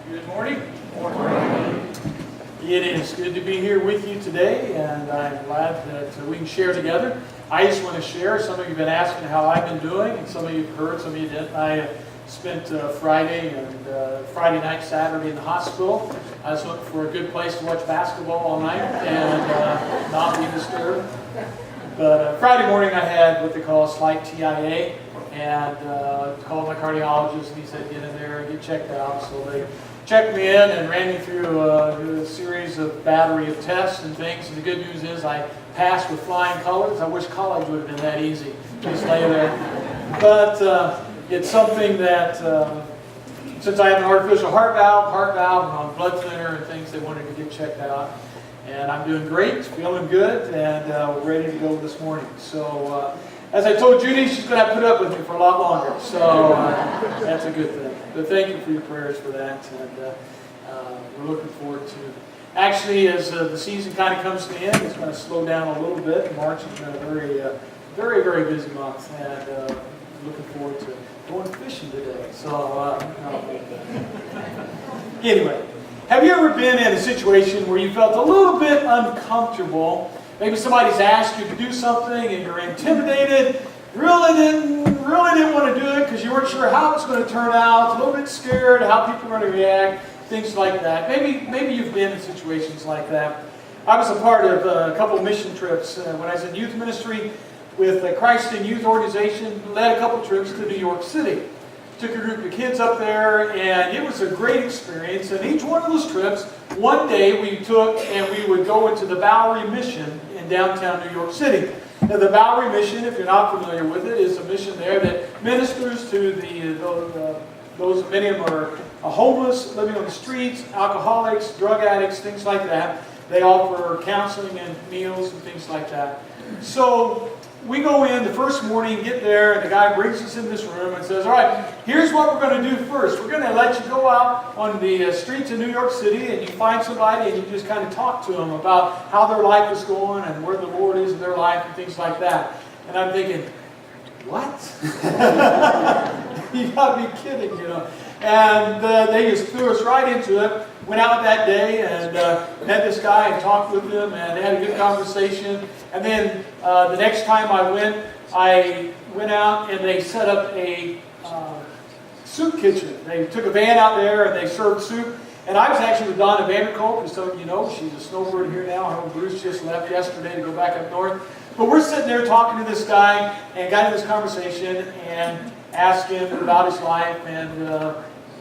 Good morning. It is good to be here with you today, and I'm glad that we can share together. I just want to share. Some of you have been asking how I've been doing, and some of you have heard, some of you didn't. I spent Friday night, Saturday in the hospital. I was looking for a good place to watch basketball all night and not be disturbed. But Friday morning I had what they call a slight TIA, and called my cardiologist, and he said, get in there and get checked out. So they checked me in and ran me through a series of battery of tests and things. And the good news is I passed with flying colors. I wish college would have been that easy. Just lay there. But it's something that, since I have an artificial heart valve, and on blood thinner and things, they wanted to get checked out. And I'm doing great, feeling good, and we're ready to go this morning. So, as I told Judy, she's going to have to put up with me for a lot longer. So, that's a good thing. But thank you for your prayers for that. And we're looking forward to, actually, as the season kind of comes to the end, it's going to slow down a little bit. March has been a very, very busy month. And looking forward to going fishing today. So, anyway. Have you ever been in a situation where you felt a little bit uncomfortable? Maybe somebody's asked you to do something and you're intimidated, really didn't want to do it because you weren't sure how it's going to turn out, a little bit scared how people are going to react, things like that. Maybe you've been in situations like that. I was a part of a couple of mission trips when I was in youth ministry with Christ in Youth Organization, led a couple trips to New York City. Took a group of kids up there, and it was a great experience. And each one of those trips, one day we took and we would go into the Bowery Mission in downtown New York City. Now, the Bowery Mission, if you're not familiar with it, is a mission there that ministers to those, many of them are homeless, living on the streets, alcoholics, drug addicts, things like that. They offer counseling and meals and things like that. So we go in the first morning, get there, and the guy brings us in this room and says, all right, here's what we're going to do first. We're going to let you go out on the streets of New York City, and you find somebody and you just kind of talk to them about how their life is going and where the Lord is in their life and things like that. And I'm thinking, what? You got to be kidding, you know. And they just threw us right into it. Went out that day and met this guy and talked with him and had a good conversation. And then the next time I went out and they set up a soup kitchen. They took a van out there and they served soup. And I was actually with Donna Vanderkolk, as some of you know. She's a snowbird here now. Her Bruce just left yesterday to go back up north. But we're sitting there talking to this guy and got into this conversation and asked him about his life. And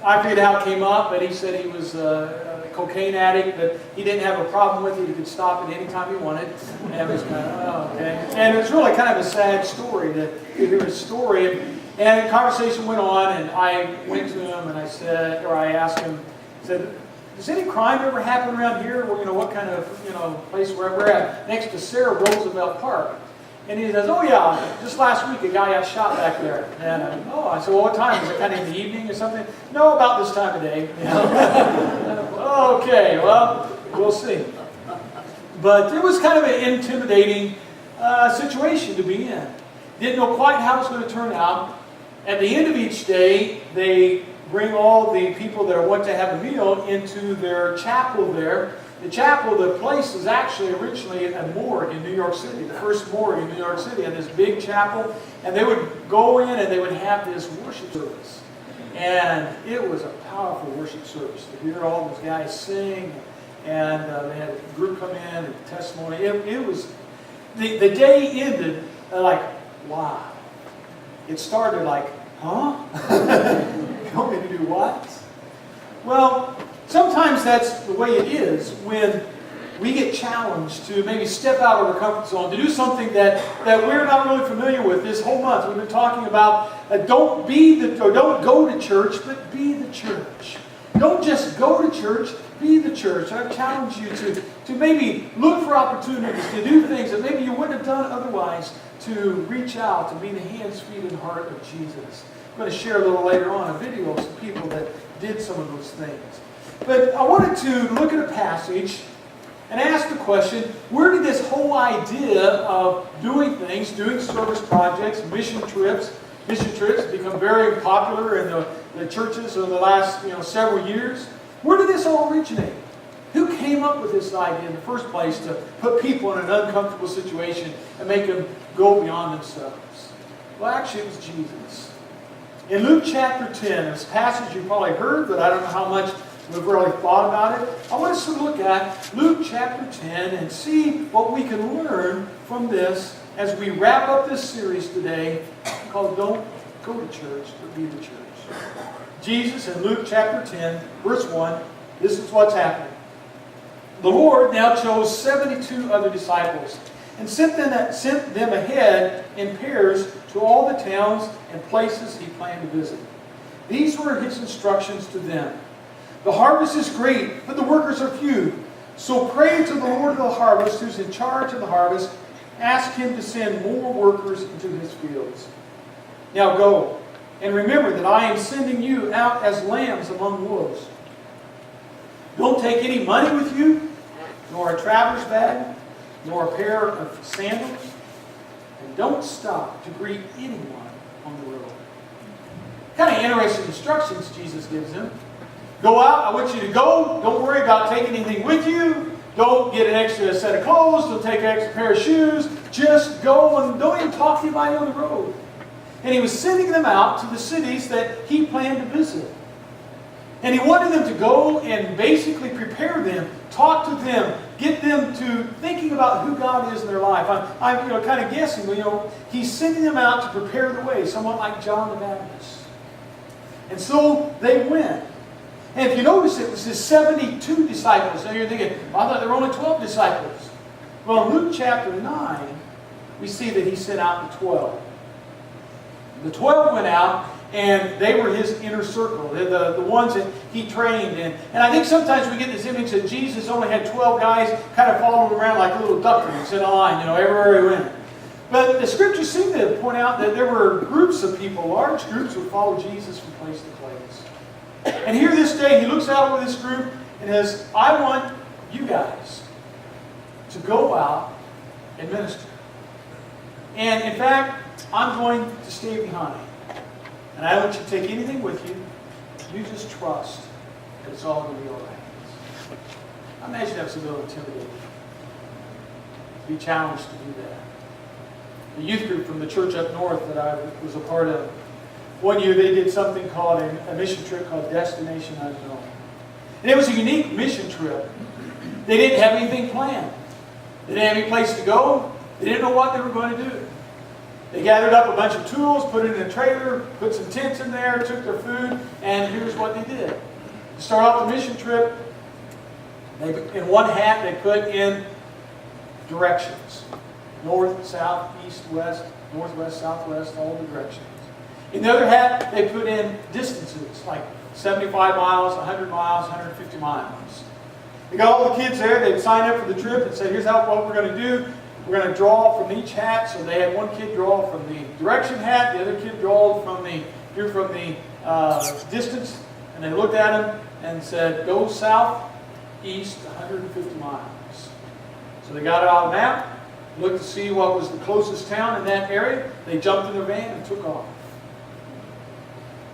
I figured how it came up, but he said he was a cocaine addict, but he didn't have a problem with it. He could stop it anytime he wanted. And it was kind of, oh, okay. And it was really kind of a sad story to hear his story. And the conversation went on, and I went to him and I asked him, I said, does any crime ever happen around here? Well, what kind of place where we're at? Next to Sarah Roosevelt Park. And he says, oh yeah, just last week a guy got shot back there. And I said, well, what time? Was it kind of in the evening or something? No, about this time of day. Okay, well, we'll see. But it was kind of an intimidating situation to be in. Didn't know quite how it was going to turn out. At the end of each day, they bring all the people that want to have a meal into their chapel there. The chapel, the place is actually originally a morgue in New York City, the first morgue in New York City, and this big chapel. And they would go in and they would have this worship service. And it was a powerful worship service to hear all those guys sing. And they had a group come in and testimony. It was, the day ended like, wow. It started like, huh? You want me to do what? Well, sometimes that's the way it is when we get challenged to maybe step out of our comfort zone, to do something that we're not really familiar with. This whole month we've been talking about don't go to church, but be the church. Don't just go to church, be the church. I challenge you to maybe look for opportunities to do things that maybe you wouldn't have done otherwise, to reach out, to be the hands, feet, and heart of Jesus. I'm going to share a little later on a video of some people that did some of those things. But I wanted to look at a passage and ask the question, where did this whole idea of doing things, doing service projects, mission trips become very popular in the churches over the last several years? Where did this all originate? Who came up with this idea in the first place to put people in an uncomfortable situation and make them go beyond themselves? Well, actually, it was Jesus. In Luke chapter 10, this passage you've probably heard, but I don't know how much we've really thought about it. I want us to look at Luke chapter 10 and see what we can learn from this as we wrap up this series today called Don't Go to Church, but Be the Church. Jesus in Luke chapter 10, verse 1, this is what's happening. The Lord now chose 72 other disciples and sent them ahead in pairs to all the towns and places He planned to visit. These were His instructions to them. The harvest is great, but the workers are few. So pray to the Lord of the harvest, who's in charge of the harvest. Ask Him to send more workers into His fields. Now go, and remember that I am sending you out as lambs among wolves. Don't take any money with you, nor a traveler's bag, nor a pair of sandals. And don't stop to greet anyone on the road. Kind of interesting instructions Jesus gives them. Go out, I want you to go. Don't worry about taking anything with you. Don't get an extra set of clothes. Don't take an extra pair of shoes. Just go and don't even talk to anybody on the road. And He was sending them out to the cities that He planned to visit. And He wanted them to go and basically prepare them, talk to them, get them to thinking about who God is in their life. I'm kind of guessing, He's sending them out to prepare the way, somewhat like John the Baptist. And so they went. And if you notice, it was His 72 disciples. Now you're thinking, I thought there were only 12 disciples. Well, in Luke chapter 9, we see that He sent out the 12. The 12 went out, and they were His inner circle. They're the ones that He trained in. And I think sometimes we get this image that Jesus only had 12 guys kind of following around like little ducklings in a line, everywhere He went. But the Scriptures seem to point out that there were groups of people, large groups, who followed Jesus from place to place. And here this day, He looks out over this group and says, I want you guys to go out and minister. And in fact, I'm going to stay behind. And I don't want you to take anything with you. You just trust that it's all going to be all right. I imagine that's a little intimidating. To be challenged to do that. The youth group from the church up north that I was a part of, one year they did something called a mission trip called Destination Unknown. And it was a unique mission trip. They didn't have anything planned. They didn't have any place to go. They didn't know what they were going to do. They gathered up a bunch of tools, put it in a trailer, put some tents in there, took their food, and here's what they did. To start off the mission trip, in one hat they put in directions. North, south, east, west, northwest, southwest, all the directions. In the other hat, they put in distances, like 75 miles, 100 miles, 150 miles. They got all the kids there. They'd sign up for the trip and said, here's what we're going to do. We're going to draw from each hat. So they had one kid draw from the direction hat. The other kid draw from the distance. And they looked at him and said, go south, east, 150 miles. So they got it on the map, looked to see what was the closest town in that area. They jumped in their van and took off.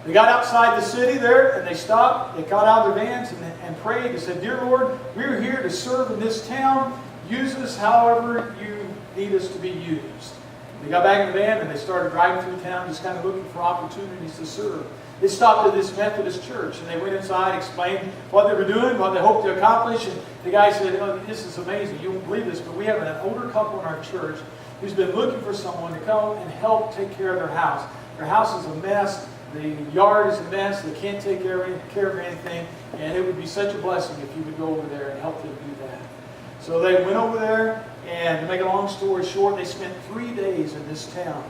They got outside the city there and they stopped. They got out of their vans and prayed. They said, Dear Lord, we're here to serve in this town. Use us however you need us to be used. They got back in the van and they started driving through town just kind of looking for opportunities to serve. They stopped at this Methodist church and they went inside, explained what they were doing, what they hoped to accomplish. And the guy said, oh, this is amazing. You won't believe this, but we have an older couple in our church who's been looking for someone to come and help take care of their house. Their house is a mess. The yard is a mess. They can't take care of anything. And it would be such a blessing if you would go over there and help them do that. So they went over there, and to make a long story short, they spent 3 days in this town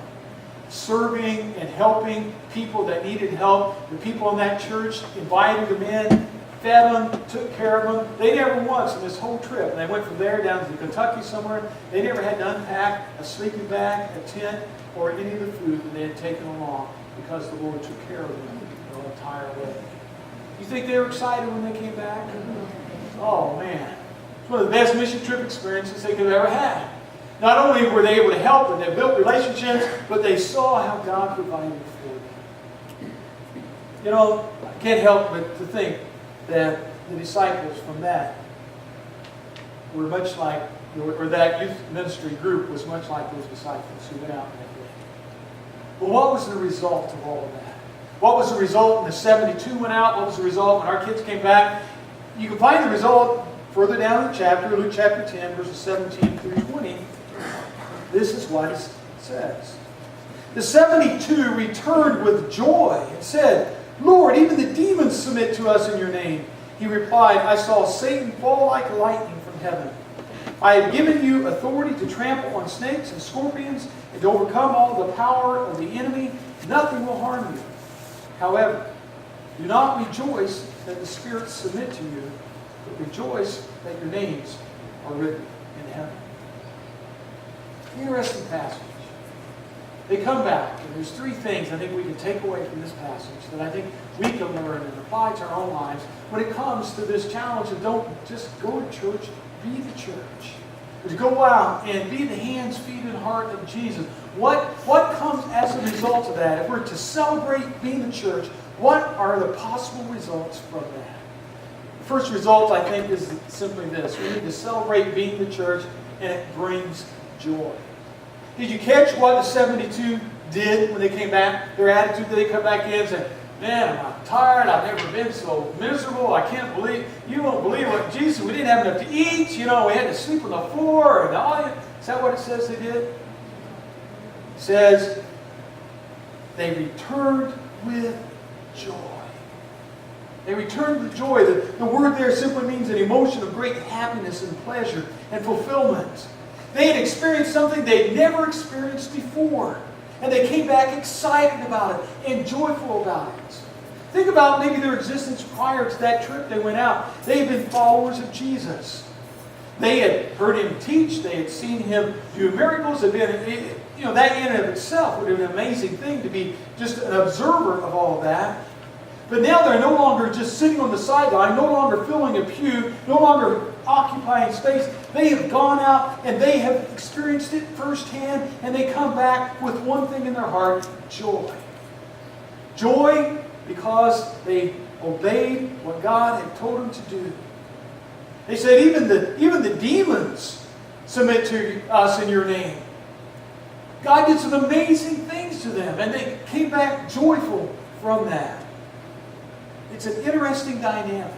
serving and helping people that needed help. The people in that church invited them in, fed them, took care of them. They never once in this whole trip, and they went from there down to Kentucky somewhere, they never had to unpack a sleeping bag, a tent, or any of the food that they had taken along, because the Lord took care of them the entire way. You think they were excited when they came back? Oh man. It's one of the best mission trip experiences they could have ever had. Not only were they able to help and they built relationships, but they saw how God provided for them. I can't help but to think that the disciples from that were much like, or that youth ministry group was much like those disciples who went out that day. But what was the result of all of that? What was the result when the 72 went out? What was the result when our kids came back? You can find the result further down in the chapter, Luke chapter 10, verses 17 through 20. This is what it says. The 72 returned with joy and said, Lord, even the demons submit to us in your name. He replied, I saw Satan fall like lightning from heaven. I have given you authority to trample on snakes and scorpions and to overcome all the power of the enemy. Nothing will harm you. However, do not rejoice that the spirits submit to you, but rejoice that your names are written in heaven. Interesting passage. They come back, and there's three things I think we can take away from this passage that I think we can learn and apply to our own lives when it comes to this challenge of don't just go to church, be the church. But to go out and be the hands, feet, and heart of Jesus. What comes as a result of that? If we're to celebrate being the church, what are the possible results from that? The first result, I think, is simply this. We need to celebrate being the church, and it brings joy. Did you catch what the 72 did when they came back? Their attitude, they come back in and say, man, I'm tired. I've never been so miserable. I can't believe, you won't believe what Jesus, we didn't have enough to eat. You know, we had to sleep on the floor. And all. Is that what it says they did? It says they returned with joy. They returned with joy. The word there simply means an emotion of great happiness and pleasure and fulfillment. They had experienced something they'd never experienced before. And they came back excited about it and joyful about it. Think about maybe their existence prior to that trip they went out. They had been followers of Jesus. They had heard Him teach. They had seen Him do miracles. That in and of itself would have been an amazing thing to be just an observer of all of that. But now they're no longer just sitting on the sideline, no longer filling a pew, no longer occupying space. They have gone out and they have experienced it firsthand, and they come back with one thing in their heart, joy. Joy because they obeyed what God had told them to do. They said, even the demons submit to us in your name. God did some amazing things to them, and they came back joyful from that. It's an interesting dynamic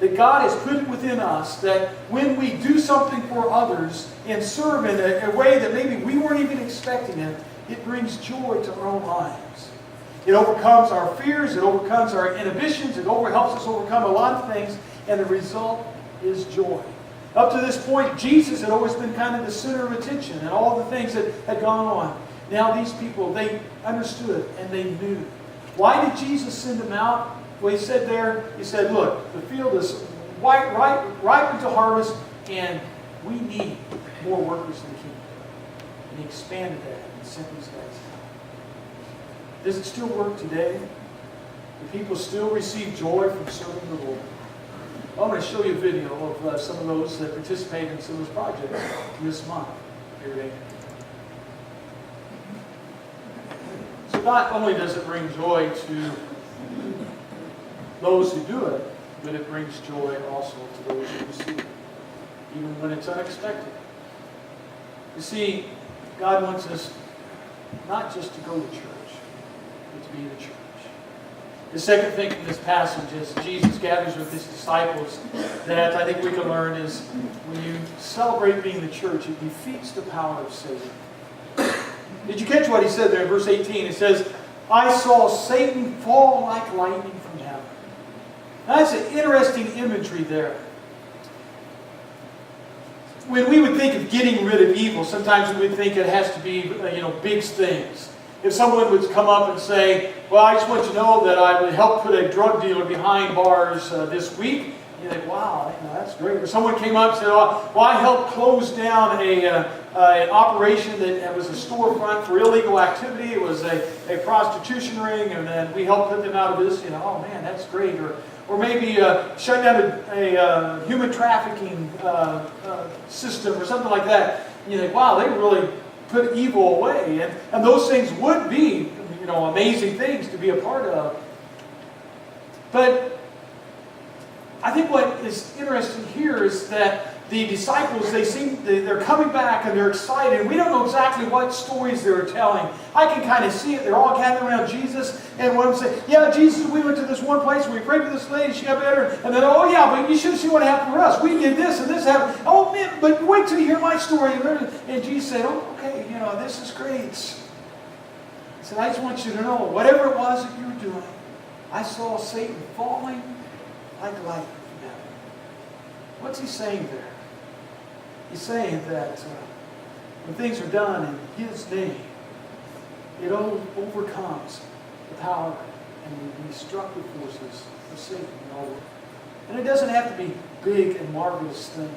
that God has put within us, that when we do something for others and serve in a way that maybe we weren't even expecting it brings joy to our own lives. It overcomes our fears, it overcomes our inhibitions, it helps us overcome a lot of things, and the result is joy. Up to this point, Jesus had always been kind of the center of attention and all the things that had gone on. Now these people, they understood and they knew. Why did Jesus send them out? Well, He said there, He said, look, the field is ripe into harvest, and we need more workers in the kingdom. And He expanded that and sent these guys out. Does it still work today? Do people still receive joy from serving the Lord? Well, I'm going to show you a video of some of those that participated in some of those projects this month. Here they are. So not only does it bring joy to those who do it, but it brings joy also to those who receive it, even when it's unexpected. You see, God wants us not just to go to church, but to be the church. The second thing from this passage is Jesus gathers with His disciples that I think we can learn is when you celebrate being the church, it defeats the power of Satan. Did you catch what He said there in verse 18? It says, I saw Satan fall like lightning from heaven. Now, that's an interesting imagery there. When we would think of getting rid of evil, sometimes we would think it has to be, big things. If someone would come up and say, well, I just want you to know that I would help put a drug dealer behind bars this week, you think, wow, that's great. Or someone came up and said, well, I helped close down an operation that was a storefront for illegal activity. It was a prostitution ring, and then we helped put them out of this. Oh man, that's great. Or maybe shut down a human trafficking system or something like that. You think, wow, they really put evil away. And those things would be, amazing things to be a part of. But I think what is interesting here is that the disciples, they're coming back and they're excited. We don't know exactly what stories they're telling. I can kind of see it. They're all gathered around Jesus, and one of them say, yeah, Jesus, we went to this one place, we prayed for this lady, she got better. And then, oh yeah, but you should see what happened for us. We did this and this happened. Oh man, but wait till you hear my story. And Jesus said, oh, okay, this is great. He said, I just want you to know, whatever it was that you were doing, I saw Satan falling like lightning from heaven. What's he saying there? He's saying that when things are done in His name, it overcomes the power and the destructive forces of Satan in all world. And it doesn't have to be big and marvelous things.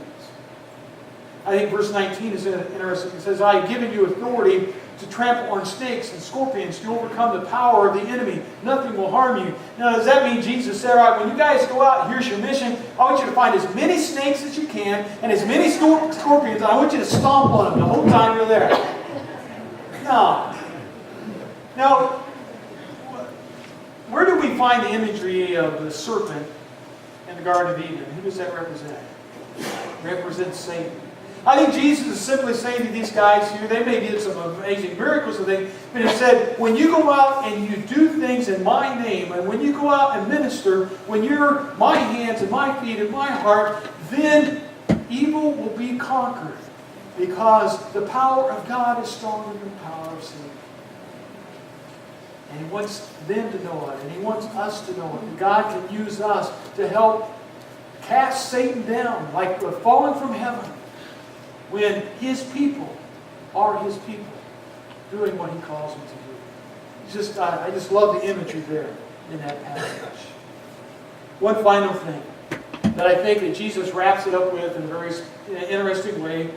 I think verse 19 is interesting. It says, I have given you authority to trample on snakes and scorpions, to overcome the power of the enemy. Nothing will harm you. Now, does that mean Jesus said, all right, when you guys go out, here's your mission. I want you to find as many snakes as you can and as many scorpions, and I want you to stomp on them the whole time you're there. No. Now, where do we find the imagery of the serpent in the Garden of Eden? Who does that represent? It represents Satan. I think Jesus is simply saying to these guys here, they may did some amazing miracles and things, but He said, when you go out and you do things in my name, and when you go out and minister, when you're my hands and my feet and my heart, then evil will be conquered. Because the power of God is stronger than the power of Satan. And He wants them to know it, and He wants us to know it. And God can use us to help cast Satan down, like we're falling from heaven, when His people are His people, doing what He calls them to do. I just love the imagery there in that passage. One final thing that I think that Jesus wraps it up with in a very interesting way,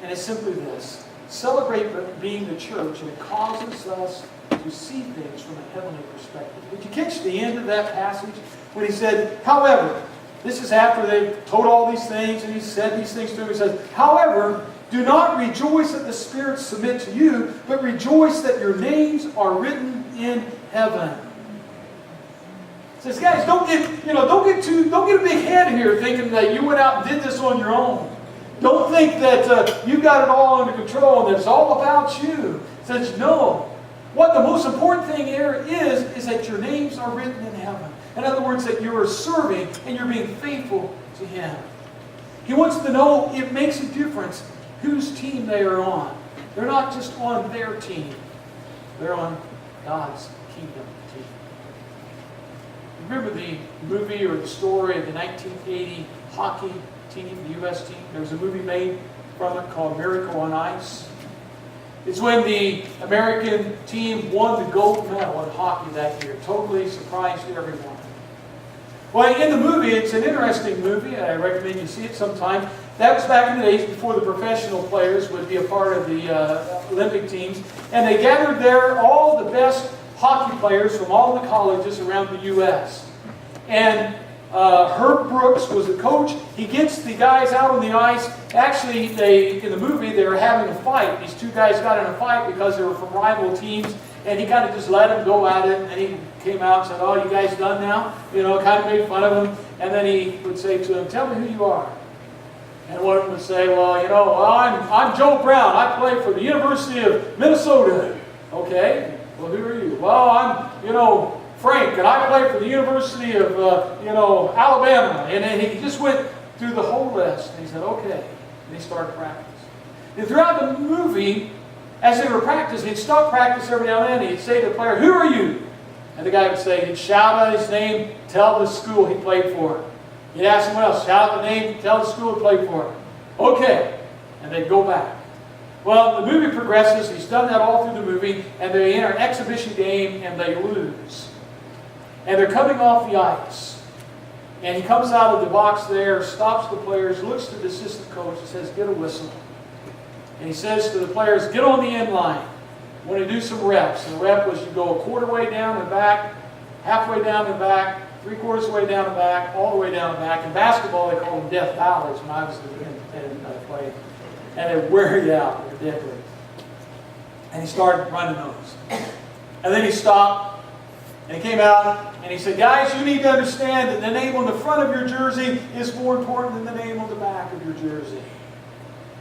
and it's simply this. Celebrate being the church, and it causes us to see things from a heavenly perspective. Did you catch the end of that passage? When He said, however, this is after they've told all these things and He said these things to him. He says, however, do not rejoice that the spirits submit to you, but rejoice that your names are written in heaven. He says, guys, don't get a big head here thinking that you went out and did this on your own. Don't think that you got it all under control and that it's all about you. He says, no. What the most important thing here is that your names are written in heaven. In other words, that you are serving and you're being faithful to Him. He wants to know it makes a difference whose team they are on. They're not just on their team. They're on God's kingdom team. Remember the movie or the story of the 1980 hockey team, the U.S. team? There was a movie made from it called Miracle on Ice. It's when the American team won the gold medal in hockey that year. Totally surprised everyone. Well, in the movie, it's an interesting movie. I recommend you see it sometime. That was back in the days before the professional players would be a part of the Olympic teams. And they gathered there all the best hockey players from all the colleges around the U.S. And Herb Brooks was the coach. He gets the guys out on the ice. Actually, in the movie, they were having a fight. These two guys got in a fight because they were from rival teams. And he kind of just let them go at it. And he came out and said, oh, you guys done now? Kind of made fun of them. And then he would say to them, tell me who you are. And one of them would say, well, I'm Joe Brown. I play for the University of Minnesota. Okay, well, who are you? Well, I'm, Frank, and I play for the University of, Alabama. And then he just went through the whole list. And he said, okay. And he started practice. And throughout the movie, as they were practicing, he'd stop practice every now and then. He'd say to the player, who are you? And the guy would say, he'd shout out his name, tell the school he played for. He'd ask someone else, shout out the name, tell the school he played for. Okay. And they'd go back. Well, the movie progresses. He's done that all through the movie. And they enter an exhibition game and they lose. And they're coming off the ice. And he comes out of the box there, stops the players, looks to the assistant coach and says, get a whistle. And he says to the players, get on the end line. I want to do some reps. And the rep was you go a quarter way down and back, halfway down and back, three-quarters way down and back, all the way down and back. In basketball, they call them death valleys when I was in play. And they wear you out. They're deadly. And he started running those. And then he stopped. And he came out. And he said, guys, you need to understand that the name on the front of your jersey is more important than the name on the back of your jersey.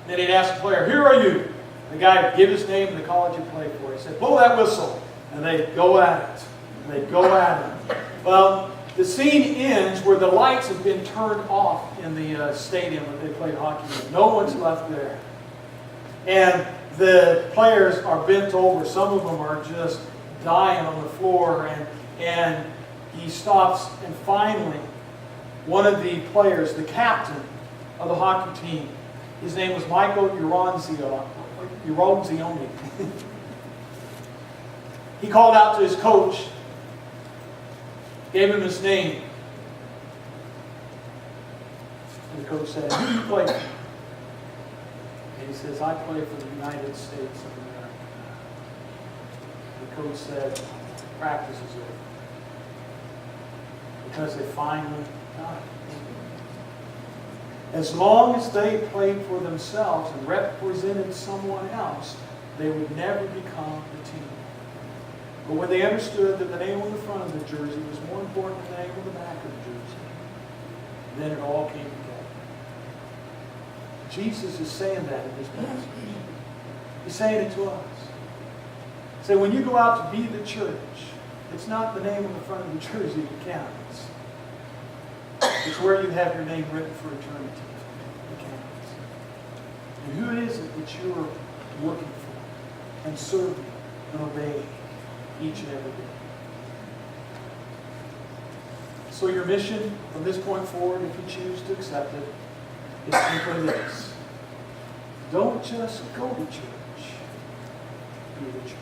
Then he'd ask the player, who are you? The guy would give his name and the college he played for. He said, blow that whistle. And they'd go at it. And they'd go at it. Well, the scene ends where the lights have been turned off in the stadium that they played hockey in. No one's left there. And the players are bent over. Some of them are just dying on the floor. And he stops, and finally, one of the players, the captain of the hockey team, his name was Michael Uronzioni. He called out to his coach, gave him his name. And the coach said, who do you play for? And he says, I play for the United States of America. The coach said, practice is over. Because they finally got it. As long as they played for themselves and represented someone else, they would never become the team. But when they understood that the name on the front of the jersey was more important than the name on the back of the jersey, then it all came together. Jesus is saying that in this passage. He's saying it to us. So when you go out to be the church, it's not the name on the front of the jersey that counts. It's where you have your name written for eternity that counts. And who is it that you're working for and serving and obeying each and every day? So your mission from this point forward, if you choose to accept it, is simply this. Don't just go to church. Be the church.